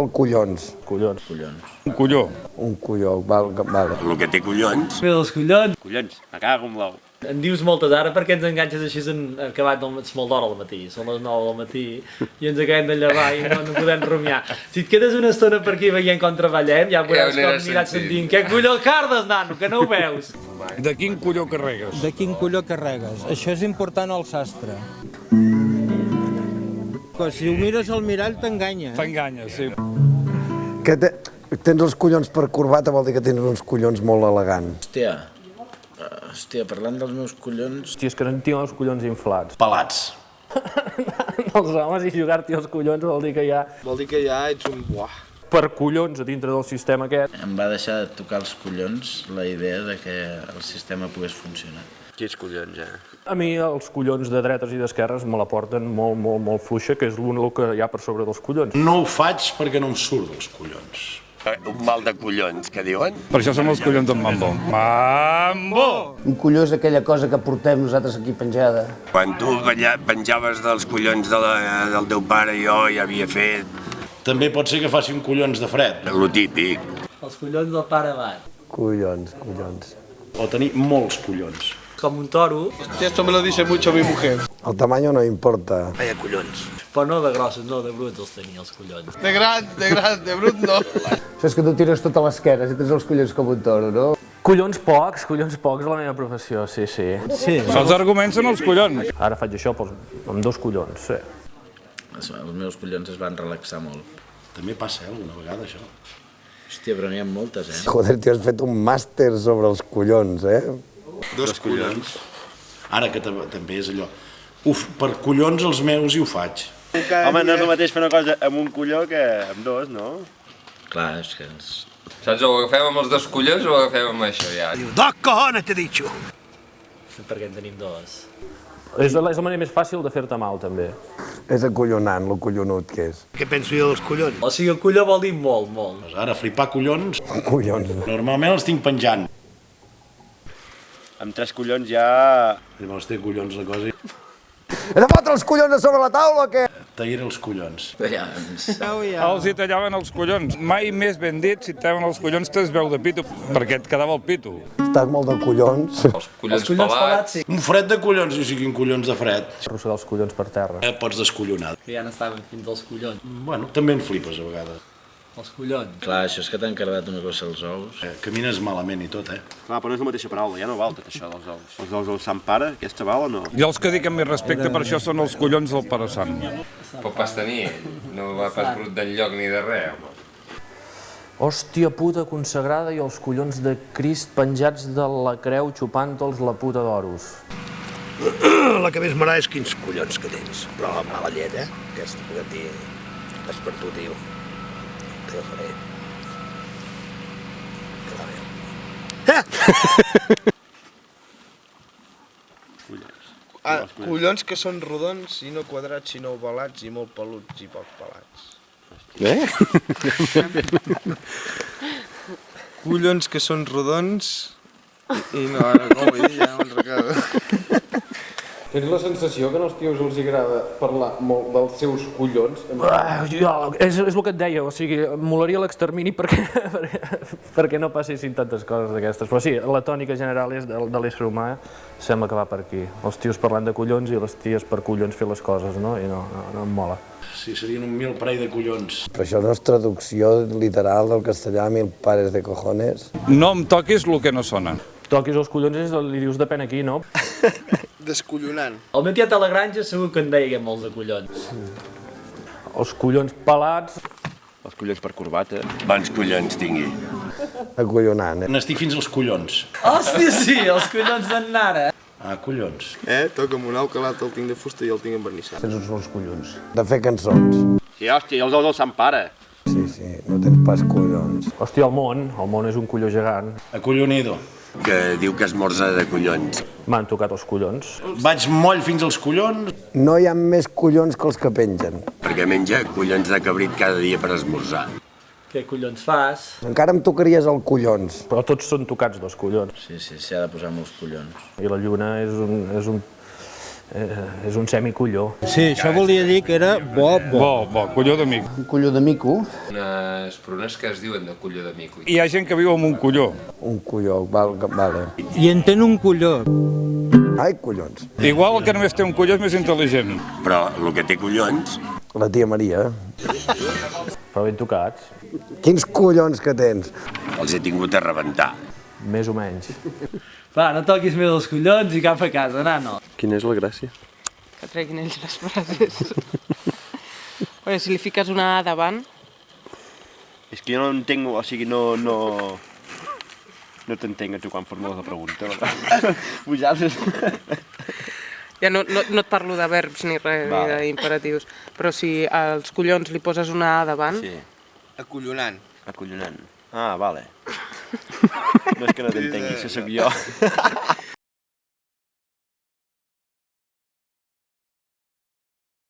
el collons? Collons. Un colló. Un colló, vale. El que té collons. Bé, els collons. Collons, me cago en l'ou. En dius moltes ara perquè ens enganxes així en acabat molt d'hora al matí. Són les 9 del matí i ens acabem de llevar i no podem rumiar. Si et quedes una estona per aquí veient com treballem, ja veuràs com aniràs sentint què colló cardes, nano, que no ho veus. De quin colló carregues? De quin colló carregues? Això és important al sastre. Si ho mires al mirall t'enganya. T'enganya, sí. Que tens els collons per corbata vol dir que tens uns collons molt elegants. Hòstia, parlant dels meus collons... Hòstia, és que no en tinc els collons inflats. Pelats. Els homes i jugar-t'hi els collons vol dir que ja... Vol dir que ja ets un... Buah. Per collons a dintre del sistema aquest. Em va deixar de tocar els collons la idea de que el sistema pogués funcionar. Quins collons, A mi els collons de dretes i d'esquerres me la porten molt fluixa, que és l'únic que hi ha per sobre dels collons. No ho faig perquè no em surt dels collons. Un mal de collons, que diuen? Per això són els collons d'en Mambo. Mambo! Un colló és aquella cosa que portem nosaltres aquí penjada. Quan tu penjaves dels collons del teu pare, jo ja havia fet... També pot ser que faci un collons de fred. Lo típic. Els collons del pare Abat. Collons. O tenir molts collons. Com un toro. Hòstia, esto me lo dice mucho mi mujer. El tamaño no importa. Vaya collons. Però no de grossos, no de bruts els tenia, els collons. De gran, de brut no. Això és que tu tires tota l'esquena i tens els collons com un toro, no? Collons pocs és la meva professió, sí. Els arguments són els collons. Ara faig això amb 2 collons, sí. Els meus collons es van relaxar molt. També passa, alguna vegada, això. Hòstia, però n'hi ha moltes, Joder, tio, has fet un màster sobre els collons, Dos collons. Ara que també és allò... Per collons els meus i ho faig. Home, no és el mateix fer una cosa amb un colló que amb 2, no? Clar, és que... Saps, o ho agafem amb els 2 collons o ho agafem amb això, ja. Dos cojones, t'he dicho. Perquè en tenim 2. És la manera més fàcil de fer-te mal, també. És acollonant, lo collonut que és. Què penso jo dels collons? O sigui, el colló vol dir molt. Ara, flipar collons... Collons. Normalment els tinc penjant. Amb 3 collons ja... Llavors té collons la cosa i... He de fotre els collons a sobre la taula o què? Tallar els collons. Els hi tallaven els collons. Mai més ben dit, si et tallaven els collons t'es veu de pito, perquè et quedava el pito. Estàs molt de collons. Els collons pelats. Un fred de collons, o sigui, un collons de fred. Arrossegar els collons per terra. Pots descollonar. Que ja n'estaven fins als collons. Bueno, també en flipes a vegades. Els collons. Clar, això és que t'han cardat una cosa als ous. Camines malament i tot, Clar, però no és la mateixa paraula, ja no val tot això dels ous. Els ous del Sant Pare, aquesta val o no? I els que dic amb més respecte per això són els collons del Pare Sant. Pot pas tenir, no va pas brut d'enlloc ni de res, home. Hòstia puta consagrada i els collons de Crist penjats de la creu xupant-los la puta d'oros. La que més m'agrada és quins collons que tens. Però amb mala llet, Aquesta puc dir... És per tu, tio. Te la faré. Collons que són rodons i no quadrats, sinó ovalats i molt peluts i poc pelats. Collons que són rodons i no, ara no ho vull dir, ja me'n recordo. Tens la sensació que als tios els agrada parlar molt dels seus collons? És el que et deia, o sigui, molaria l'extermini perquè no passessin tantes coses d'aquestes. Però sí, la tònica general és de l'ésser humà sembla que va per aquí. Els tios parlant de collons i les ties per collons fer les coses, no? I no em mola. Sí, serien un mil parell de collons. Però això no és traducció literal del castellà, mil pares de cojones. No em toquis el que no sona. Toquis els collons i li dius depèn aquí, no? Descollonant. El meu tiet a la granja segur que en deia molts de collons. Els collons pelats... Els collons per corbata. Bons collons tingui. Acollonant, N'estic fins als collons. Hòstia, sí, els collons d'en Nara. Collons. Toca'm un au que l'altre el tinc de fusta i el tinc envernissat. Tens uns bons collons. De fer cançons. Sí, hòstia, i els ous del Sant Pare. Sí, no tens pas collons. Hòstia, el món és un colló gegant. Acollonido. Que diu que esmorza de collons. M'han tocat els collons. Vaig moll fins als collons. No hi ha més collons que els que pengen. Perquè menja collons de cabrit cada dia per esmorzar. Què collons fas? Encara em tocaries el collons. Però tots són tocats, dos collons. Sí, s'ha de posar molts collons. I la lluna és és un semicolló. Sí, això volia dir que era bo. Bo, colló de mico. Un colló de mico. Unes prunes que es diuen de colló de mico. Hi ha gent que viu amb un colló. Un colló, vale. I entén un colló. Ai, collons. Igual el que només té un colló és més intel·ligent. Però el que té collons... La tia Maria. Però ben tocats. Quins collons que tens? Els he tingut a rebentar. Més o menys. Va, no toquis més els collons i cap a casa, nano. Quina és la gràcia? Que treguin ells les frases. Perquè si li fiques una A davant... És que jo no entenc, o sigui, no t'entenc a tu quan formules la pregunta. Vull saps? Ja no et parlo de verbs ni res, ni d'imperatius, però si als collons li poses una A davant... Sí. Acollonant. Acollonant. Ah, vale. No és que no t'entengui, això sóc jo.